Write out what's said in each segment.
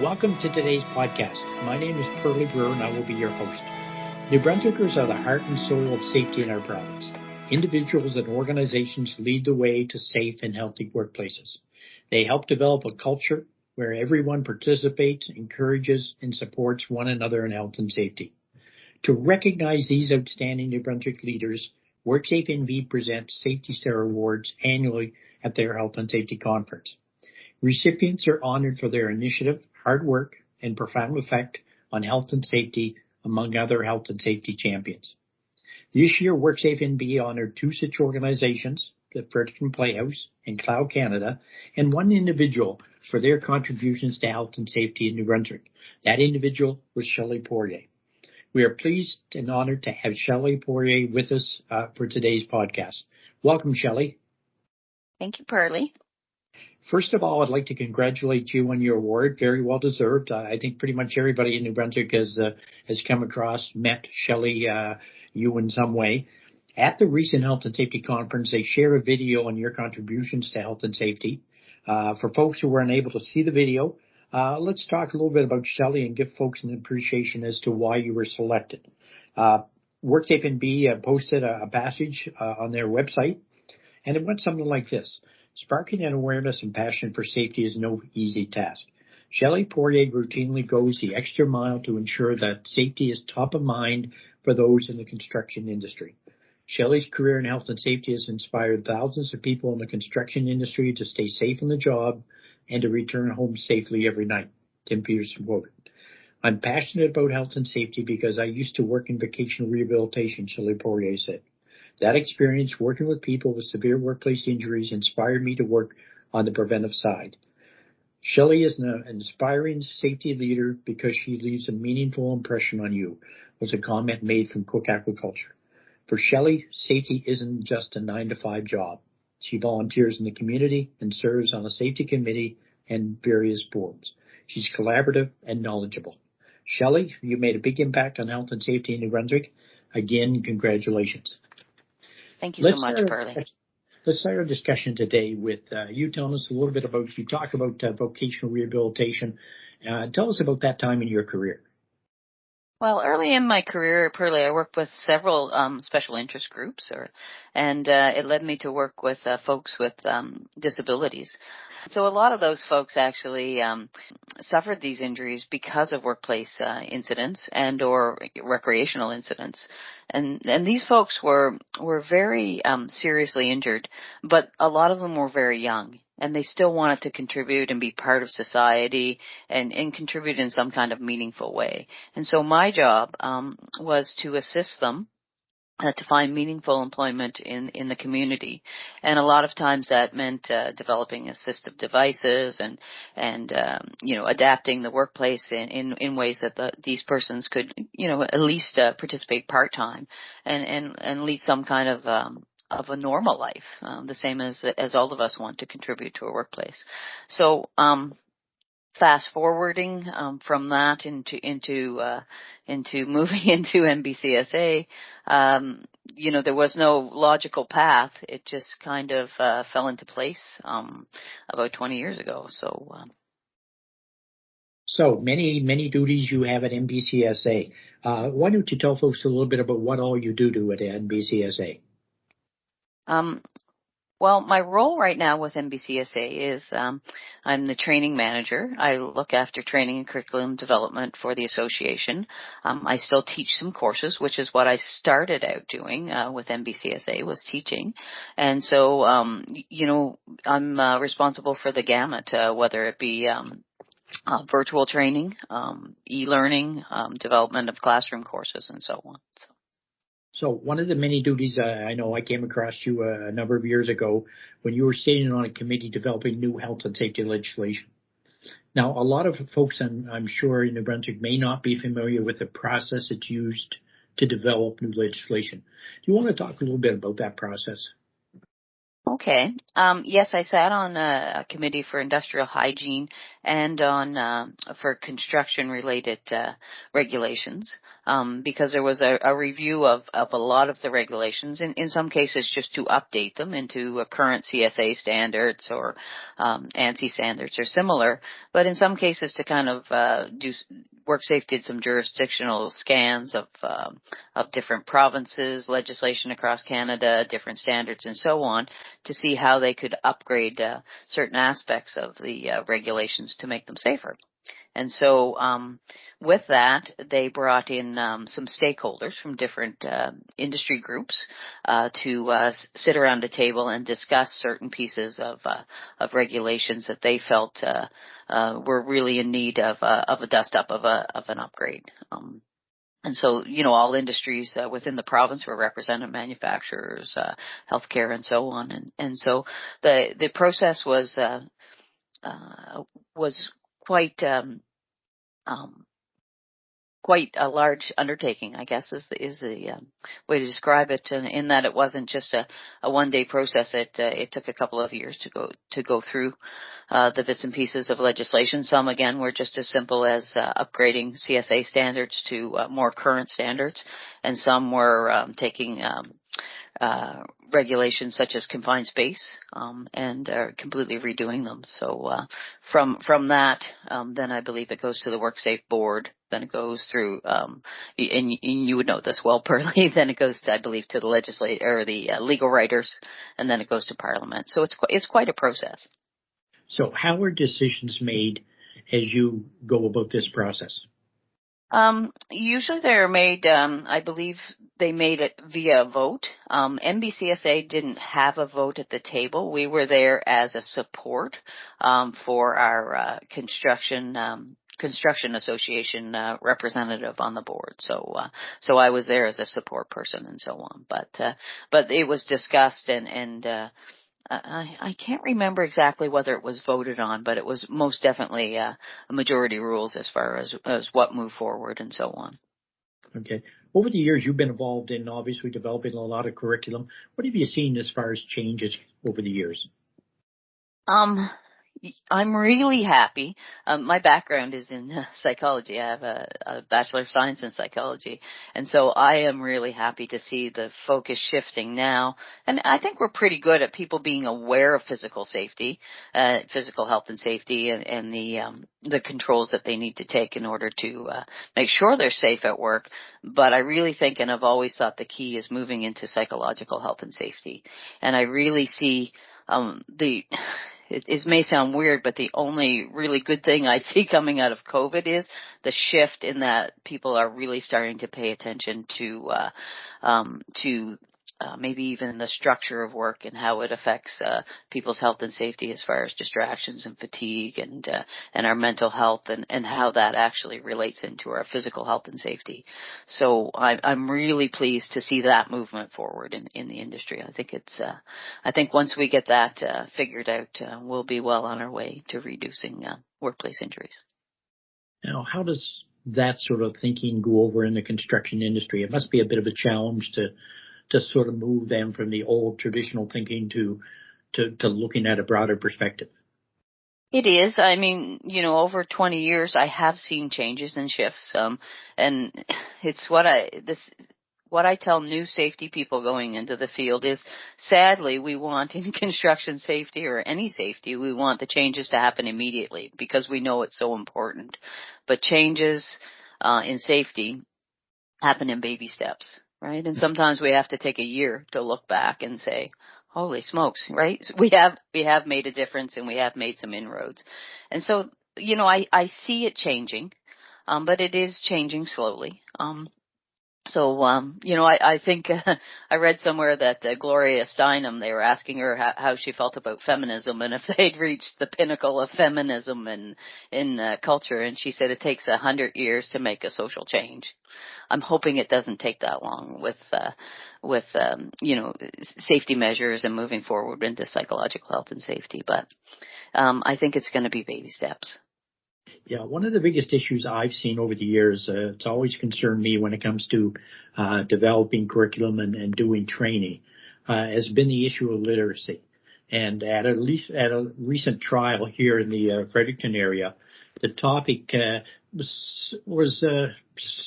Welcome to today's podcast. My name is Pearlie Brewer and I will be your host. New Brunswickers are the heart and soul of safety in our province. Individuals and organizations lead the way to safe and healthy workplaces. They help develop a culture where everyone participates, encourages, and supports one another in health and safety. To recognize these outstanding New Brunswick leaders, WorkSafeNB presents Safety Star Awards annually at their Health and Safety Conference. Recipients are honored for their initiative, hard work, and profound effect on health and safety, among other health and safety champions. This year, WorkSafeNB honored two such organizations, the Fredericton Playhouse and Cloud Canada, and one individual for their contributions to health and safety in New Brunswick. That individual was Shelley Poirier. We are pleased and honored to have Shelley Poirier with us for today's podcast. Welcome, Shelley. Thank you, Pearlie. First of all, I'd like to congratulate you on your award. Very well deserved. I think pretty much everybody in New Brunswick has come across, met Shelley, you in some way. At the recent Health and Safety Conference, they share a video on your contributions to health and safety. For folks who were unable to see the video, let's talk a little bit about Shelley and give folks an appreciation as to why you were selected. WorkSafeNB posted a passage on their website, and it went something like this. Sparking an awareness and passion for safety is no easy task. Shelley Poirier routinely goes the extra mile to ensure that safety is top of mind for those in the construction industry. Shelley's career in health and safety has inspired thousands of people in the construction industry to stay safe on the job and to return home safely every night. Tim Peterson quoted. I'm passionate about health and safety because I used to work in vocational rehabilitation, Shelley Poirier said. That experience working with people with severe workplace injuries inspired me to work on the preventive side. Shelley is an inspiring safety leader because she leaves a meaningful impression on you, was a comment made from Cook Aquaculture. For Shelley, safety isn't just a 9-to-5 job. She volunteers in the community and serves on a safety committee and various boards. She's collaborative and knowledgeable. Shelley, you made a big impact on health and safety in New Brunswick. Again, congratulations. Thank you so much, Pearlie. Let's start our discussion today with you telling us a little bit about, you talk about vocational rehabilitation. Tell us about that time in your career. Well, early in my career, Pearlie, I worked with several special interest groups, and it led me to work with folks with disabilities. So a lot of those folks actually suffered these injuries because of workplace incidents and or recreational incidents. And these folks were very seriously injured, but a lot of them were very young. And they still wanted to contribute and be part of society and contribute in some kind of meaningful way. And so my job was to assist them to find meaningful employment in the community. And a lot of times that meant developing assistive devices and adapting the workplace in ways that these persons could, at least participate part-time and lead some kind of a normal life, the same as all of us want to contribute to a workplace. So, fast forwarding from that into moving into NBCSA, there was no logical path. It just kind of fell into place about 20 years ago. So many duties you have at NBCSA. Why don't you tell folks a little bit about what all you do at NBCSA? Well, my role right now with NBCSA is I'm the training manager. I look after training and curriculum development for the association. I still teach some courses, which is what I started out doing with NBCSA, was teaching. And so, I'm responsible for the gamut, whether it be virtual training, e-learning, development of classroom courses, and so on. So one of the many duties, I know I came across you a number of years ago when you were sitting on a committee developing new health and safety legislation. Now, a lot of folks, I'm sure in New Brunswick, may not be familiar with the process that's used to develop new legislation. Do you want to talk a little bit about that process? Okay. Yes, I sat on a committee for industrial hygiene and on for construction-related regulations. because there was a review of a lot of the regulations, in some cases just to update them into current CSA standards or ANSI standards or similar, but in some cases to kind of WorkSafe did some jurisdictional scans of different provinces, legislation across Canada, different standards, and so on, to see how they could upgrade certain aspects of the regulations to make them safer. And so with that, they brought in some stakeholders from different industry groups to sit around a table and discuss certain pieces of regulations that they felt were really in need of a dust-up, of an upgrade. And so, all industries within the province were represented, manufacturers, healthcare, and so on. And so the process was quite a large undertaking, I guess, is the way to describe it. In that it wasn't just a one-day process. It took a couple of years to go through the bits and pieces of legislation. Some, again, were just as simple as upgrading CSA standards to more current standards, and some were taking regulations such as confined space and completely redoing them. So from that, then I believe it goes to the WorkSafe board. Then it goes through, and you would know this well, Pearlie. Then it goes, I believe, to the legislator or the legal writers, and then it goes to Parliament. So it's quite a process. So how are decisions made as you go about this process? Usually they're made, I believe they made it via vote. NBCSA didn't have a vote at the table. We were there as a support, for our, construction association, representative on the board. So I was there as a support person and so on. But it was discussed and I can't remember exactly whether it was voted on, but it was most definitely a majority rules as far as what moved forward and so on. Okay. Over the years, you've been involved in obviously developing a lot of curriculum. What have you seen as far as changes over the years? I'm really happy. My background is in psychology. I have a Bachelor of Science in Psychology. And so I am really happy to see the focus shifting now. And I think we're pretty good at people being aware of physical safety, physical health and safety, and the controls that they need to take in order to make sure they're safe at work. But I really think, and I've always thought, the key is moving into psychological health and safety. And I really see it may sound weird, but the only really good thing I see coming out of COVID is the shift in that people are really starting to pay attention to maybe even the structure of work and how it affects people's health and safety as far as distractions and fatigue and our mental health and how that actually relates into our physical health and safety. So I'm really pleased to see that movement forward in the industry. I think once we get that figured out, we'll be well on our way to reducing workplace injuries. Now, how does that sort of thinking go over in the construction industry? It must be a bit of a challenge to sort of move them from the old traditional thinking to looking at a broader perspective. It is. I mean, over 20 years, I have seen changes and shifts. And it's what I tell new safety people going into the field is, sadly, we want in construction safety or any safety, we want the changes to happen immediately because we know it's so important. But changes in safety happen in baby steps. Right. And sometimes we have to take a year to look back and say, holy smokes, right? We have made a difference and we have made some inroads. And so, I see it changing, but it is changing slowly. I think I read somewhere that Gloria Steinem, they were asking her how she felt about feminism and if they'd reached the pinnacle of feminism in culture, and she said it takes 100 years to make a social change. I'm hoping it doesn't take that long with safety measures and moving forward into psychological health and safety, but I think it's going to be baby steps. Yeah, one of the biggest issues I've seen over the years, it's always concerned me when it comes to developing curriculum and doing training, has been the issue of literacy. And at a recent trial here in the Fredericton area, the topic was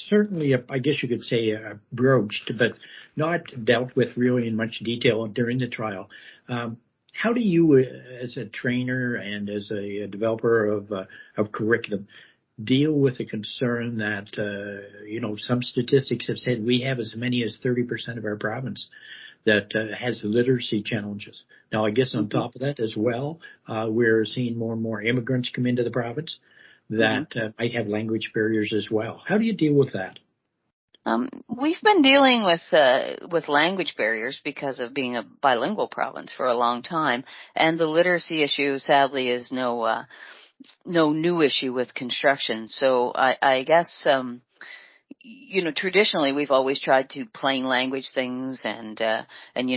certainly, I guess you could say, broached, but not dealt with really in much detail during the trial. How do you, as a trainer and as a developer of curriculum, deal with the concern that, some statistics have said we have as many as 30% of our province that has literacy challenges. Now, I guess on top of that as well, we're seeing more and more immigrants come into the province that might have language barriers as well. How do you deal with that? We've been dealing with language barriers because of being a bilingual province for a long time, and the literacy issue, sadly, is no new issue with construction. So I guess traditionally we've always tried to plain language things and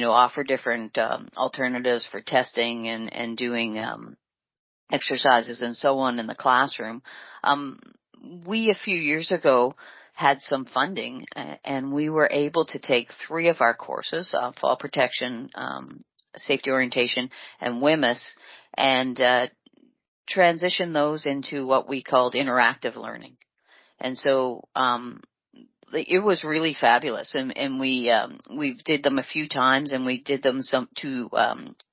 offer different alternatives for testing and doing exercises and so on in the classroom. We a few years ago had some funding and we were able to take 3 of our courses, fall protection, safety orientation, and WMIS, and transition those into what we called interactive learning. And so it was really fabulous, and we did them a few times, and we did them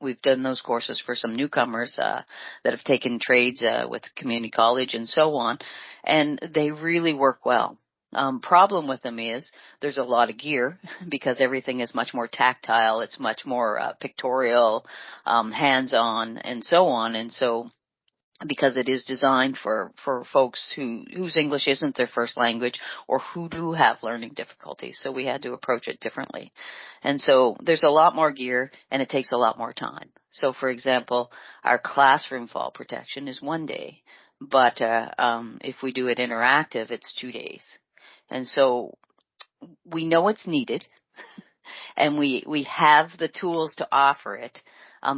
we've done those courses for some newcomers that have taken trades with community college and so on, and they really work well. Problem with them is there's a lot of gear because everything is much more tactile, it's much more pictorial, hands-on, and so on, and so because it is designed for folks whose English isn't their first language or who do have learning difficulties. So we had to approach it differently. And so there's a lot more gear and it takes a lot more time. So for example, our classroom fall protection is 1 day, but if we do it interactive, it's 2 days. And so we know it's needed and we have the tools to offer it.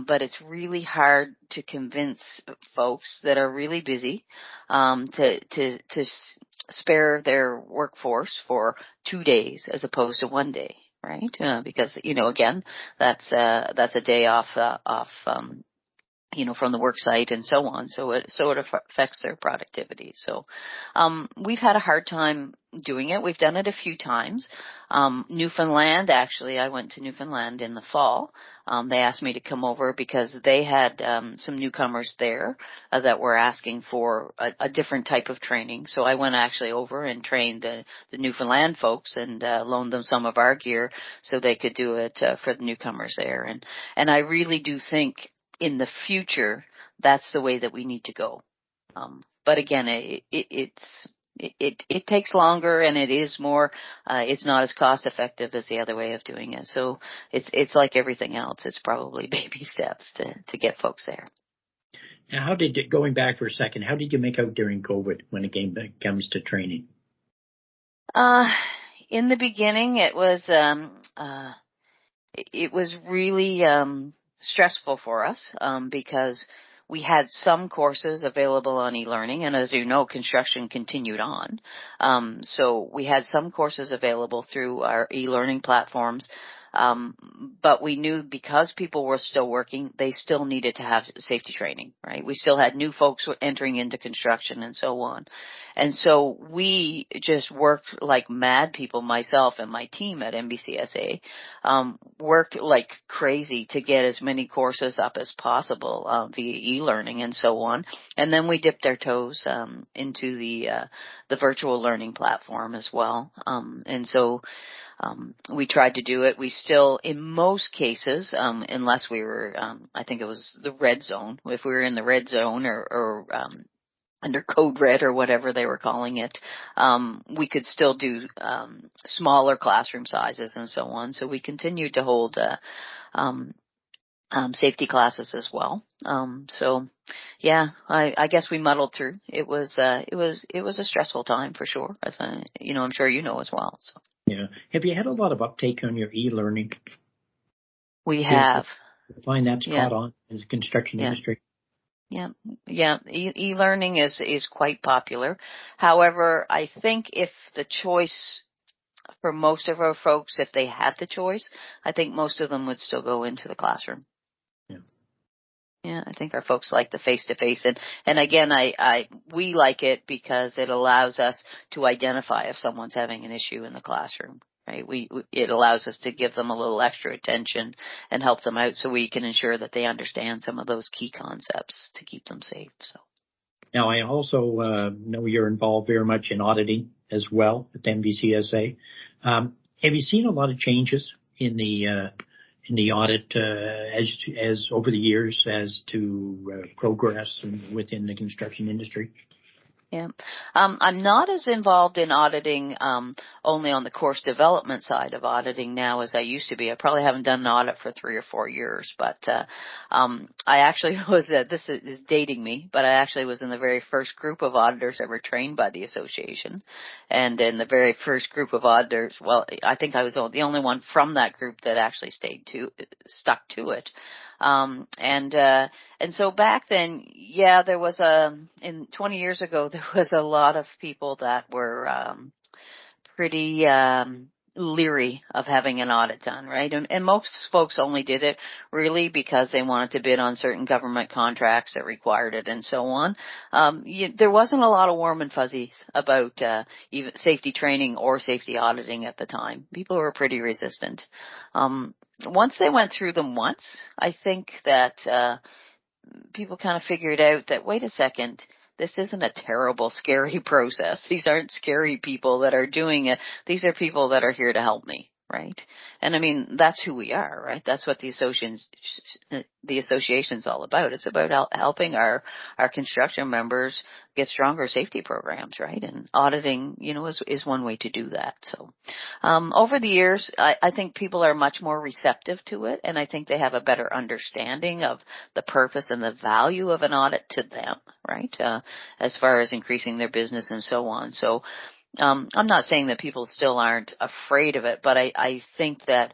But it's really hard to convince folks that are really busy to spare their workforce for 2 days as opposed to 1 day, right? Because again, that's a day off from the work site and so on. So it affects their productivity. So we've had a hard time doing it. We've done it a few times. Newfoundland, actually, I went to Newfoundland in the fall. They asked me to come over because they had some newcomers there that were asking for a different type of training. So I went actually over and trained the Newfoundland folks and loaned them some of our gear so they could do it for the newcomers there. And I really do think in the future, that's the way that we need to go. But again, it takes longer and it is more, it's not as cost effective as the other way of doing it. So it's like everything else. It's probably baby steps to get folks there. Now, going back for a second, how did you make out during COVID when it comes to training? In the beginning, it was really, stressful for us because we had some courses available on e-learning, and as you know, construction continued on. So we had some courses available through our e-learning platforms, but we knew because people were still working, they still needed to have safety training, right? We still had new folks entering into construction and so on. And so we just worked like mad people, myself and my team at NBCSA, worked like crazy to get as many courses up as possible via e-learning and so on. And then we dipped our toes into the virtual learning platform as well. And so we tried to do it. We still, in most cases, unless we were, I think it was the red zone, if we were in the red zone or under code red or whatever they were calling it, we could still do smaller classroom sizes and so on. So we continued to hold safety classes as well. So yeah, I guess we muddled through. It was a stressful time for sure, as I'm sure you know as well. So. Yeah. Have you had a lot of uptake on your e-learning? We have. You find that's caught on in the construction industry? Yeah. E-learning is quite popular. However, I think if the choice for most of our folks, if they had the choice, I think most of them would still go into the classroom. Yeah. Yeah, I think our folks like the face-to-face, and again, we like it because it allows us to identify if someone's having an issue in the classroom, right? It allows us to give them a little extra attention and help them out, so we can ensure that they understand some of those key concepts to keep them safe. So. Now, I also know you're involved very much in auditing as well at MBCSA. Have you seen a lot of changes in the audit as over the years as to progress within the construction industry? Yeah. I'm not as involved in auditing, only on the course development side of auditing now as I used to be. I probably haven't done an audit for 3 or 4 years, but, I actually was, this is dating me, but I actually was in the very first group of auditors that were trained by the association. And in the very first group of auditors, well, I think I was the only one from that group that actually stuck to it. And so back then, yeah, there was 20 years ago, there was a lot of people that were, pretty, leery of having an audit done, right? And most folks only did it really because they wanted to bid on certain government contracts that required it and so on. There wasn't a lot of warm and fuzzies about, even safety training or safety auditing at the time. People were pretty resistant. Once they went through them once, I think that, people kind of figured out that, wait a second, this isn't a terrible, scary process. These aren't scary people that are doing it. These are people that are here to help me, right? And I mean, that's who we are, right? That's what the association's all about. It's about helping our construction members get stronger safety programs, right? And auditing, is one way to do that. So, over the years, I think people are much more receptive to it, and I think they have a better understanding of the purpose and the value of an audit to them, right? As far as increasing their business and so on. So, I'm not saying that people still aren't afraid of it, but I think that,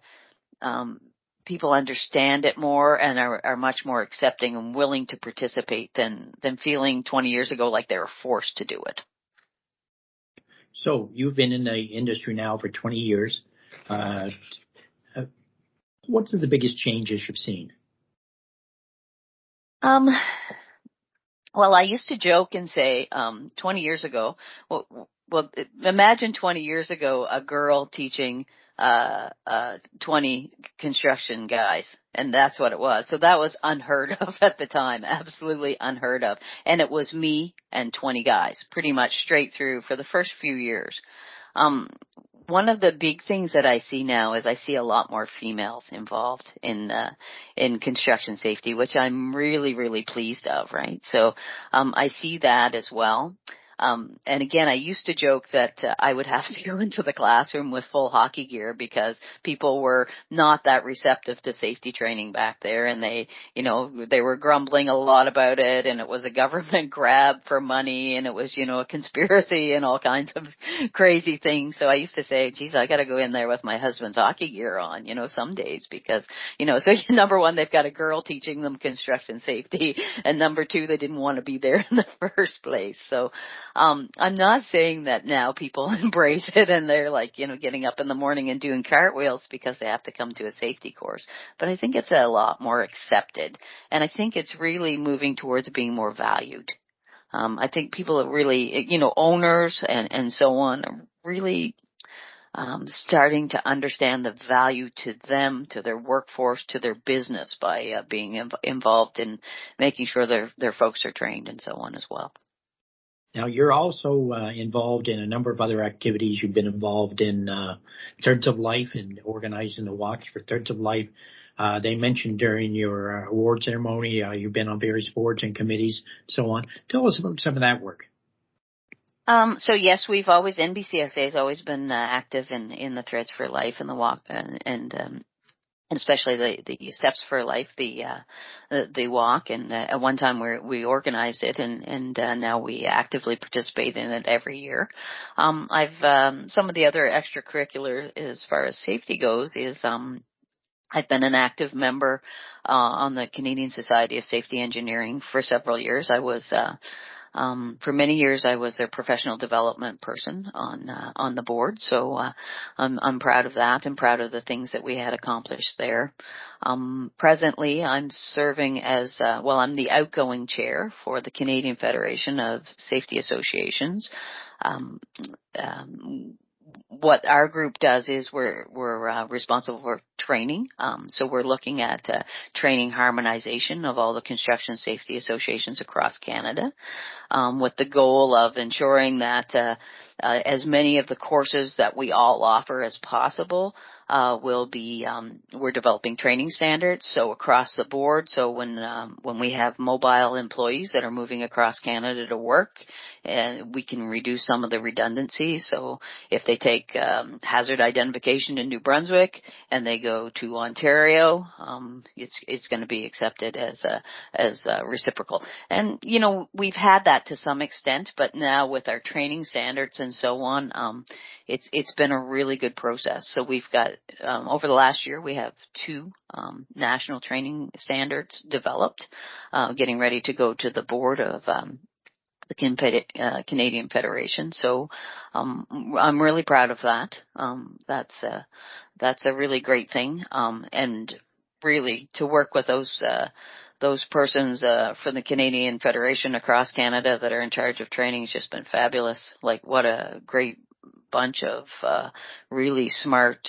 people understand it more and are much more accepting and willing to participate than feeling 20 years ago like they were forced to do it. So you've been in the industry now for 20 years. What's the biggest changes you've seen? Well, I used to joke and say, 20 years ago, well, imagine 20 years ago, a girl teaching 20 construction guys, and that's what it was. So that was unheard of at the time, absolutely unheard of. And it was me and 20 guys, pretty much straight through for the first few years. One of the big things that I see now is I see a lot more females involved in construction safety, which I'm really, really pleased of, right? So, I see that as well. And again, I used to joke that I would have to go into the classroom with full hockey gear because people were not that receptive to safety training back there. And they were grumbling a lot about it, and it was a government grab for money, and it was, a conspiracy and all kinds of crazy things. So I used to say, geez, I got to go in there with my husband's hockey gear on, some days because, so number one, they've got a girl teaching them construction safety, and number two, they didn't want to be there in the first place. So, I'm not saying that now people embrace it and they're like, getting up in the morning and doing cartwheels because they have to come to a safety course. But I think it's a lot more accepted. And I think it's really moving towards being more valued. I think people are really, owners and so on are really, starting to understand the value to them, to their workforce, to their business by, being involved in making sure their folks are trained and so on as well. Now, you're also involved in a number of other activities. You've been involved in Thirds of Life and organizing the walks for Thirds of Life. They mentioned during your award ceremony, you've been on various boards and committees, so on. Tell us about some of that work. So yes, NBCSA has always been active in the Threads for Life and the walk and especially the Steps for Life, the walk, and at one time we organized it, and now we actively participate in it every year. I've some of the other extracurricular as far as safety goes is I've been an active member on the Canadian Society of Safety Engineering for several years. I was For many years, I was their professional development person on the board, so I'm proud of that and proud of the things that we had accomplished there. Presently, I'm serving as I'm the outgoing chair for the Canadian Federation of Safety Associations. What our group does is we're responsible for training. So we're looking at training harmonization of all the construction safety associations across Canada, with the goal of ensuring that as many of the courses that we all offer as possible will be, we're developing training standards, so across the board. So when we have mobile employees that are moving across Canada to work, we can reduce some of the redundancy. So if they take hazard identification in New Brunswick and they go to Ontario, it's going to be accepted as reciprocal. And we've had that to some extent, but now with our training standards and so on, it's been a really good process. So we've got over the last year we have 2 national training standards developed, getting ready to go to the board of the Canadian Federation. So I'm really proud of that. That's a really great thing, and really to work with those persons from the Canadian Federation across Canada that are in charge of training has just been fabulous. Like, what a great bunch of really smart,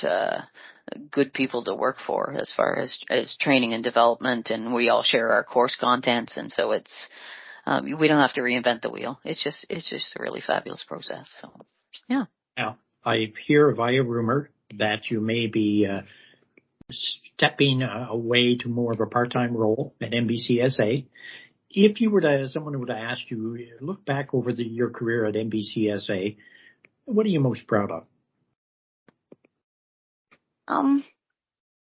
good people to work for as far as training and development, and we all share our course contents, and so it's we don't have to reinvent the wheel. It's just a really fabulous process. So, yeah. Now, I hear via rumor that you may be stepping away to more of a part-time role at NBCSA. If you were to, someone would have asked you, look back over your career at NBCSA, what are you most proud of?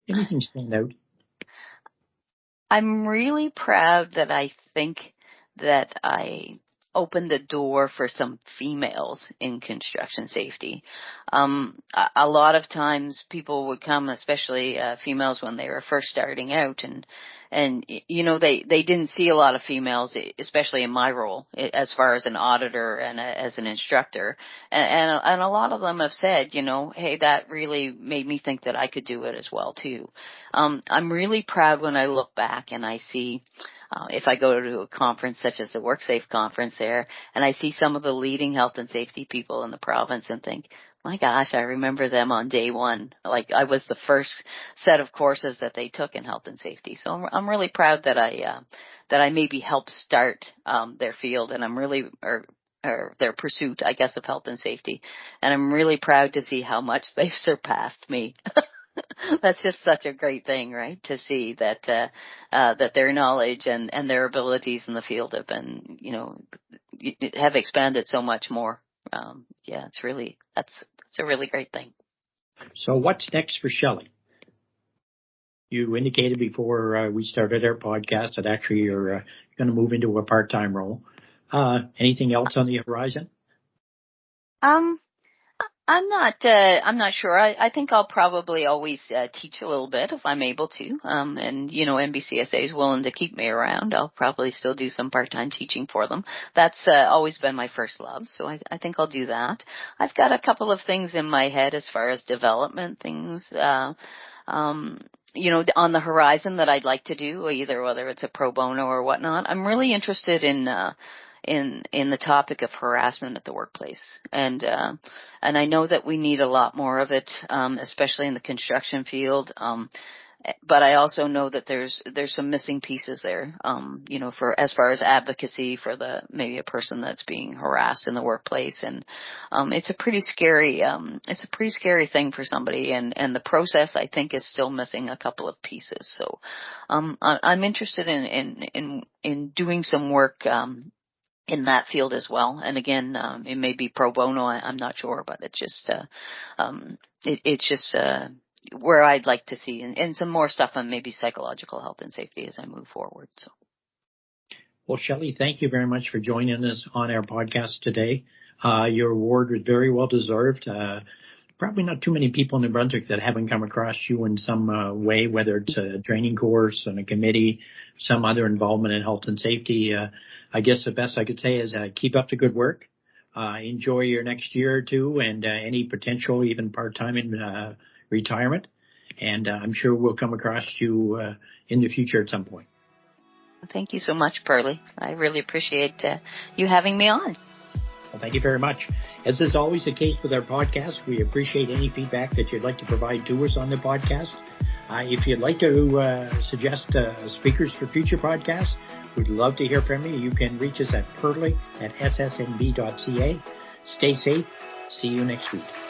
Anything stand out? I'm really proud that I think that I opened the door for some females in construction safety. A lot of times people would come, especially females when they were first starting out, and they didn't see a lot of females, especially in my role as far as an auditor and as an instructor, and a lot of them have said, hey, that really made me think that I could do it as well too. I'm really proud when I look back and I see, if I go to a conference such as the WorkSafe conference there, and I see some of the leading health and safety people in the province and think, my gosh, I remember them on day one. Like, I was the first set of courses that they took in health and safety. So I'm really proud that I maybe helped start their field, and I'm really, or their pursuit, I guess, of health and safety. And I'm really proud to see how much they've surpassed me. That's just such a great thing, right? To see that that their knowledge and their abilities in the field have been, have expanded so much more. It's really, that's a really great thing. So what's next for Shelley? You indicated before we started our podcast that actually you're going to move into a part-time role. Anything else on the horizon? I'm not sure. I think I'll probably always teach a little bit if I'm able to. And NBCSA is willing to keep me around. I'll probably still do some part-time teaching for them. That's always been my first love, so I think I'll do that. I've got a couple of things in my head as far as development things, on the horizon that I'd like to do, whether it's a pro bono or whatnot. I'm really interested in the topic of harassment at the workplace. And I know that we need a lot more of it, especially in the construction field. But I also know that there's some missing pieces there, for as far as advocacy for maybe a person that's being harassed in the workplace. And it's a pretty scary thing for somebody, and the process, I think, is still missing a couple of pieces. So I'm interested in doing some work in that field as well. And again, it may be pro bono, I'm not sure, but it's just where I'd like to see, and some more stuff on maybe psychological health and safety as I move forward. So, well, Shelley, thank you very much for joining us on our podcast today. Your award was very well deserved. probably not too many people in New Brunswick that haven't come across you in some way, whether it's a training course on a committee, some other involvement in health and safety. I guess the best I could say is keep up the good work. Enjoy your next year or two and any potential, even part-time in retirement. And I'm sure we'll come across you in the future at some point. Thank you so much, Pearlie. I really appreciate you having me on. Well, thank you very much. As is always the case with our podcast, we appreciate any feedback that you'd like to provide to us on the podcast. If you'd like to suggest speakers for future podcasts, we'd love to hear from you. You can reach us at pearlie@ssnb.ca. Stay safe. See you next week.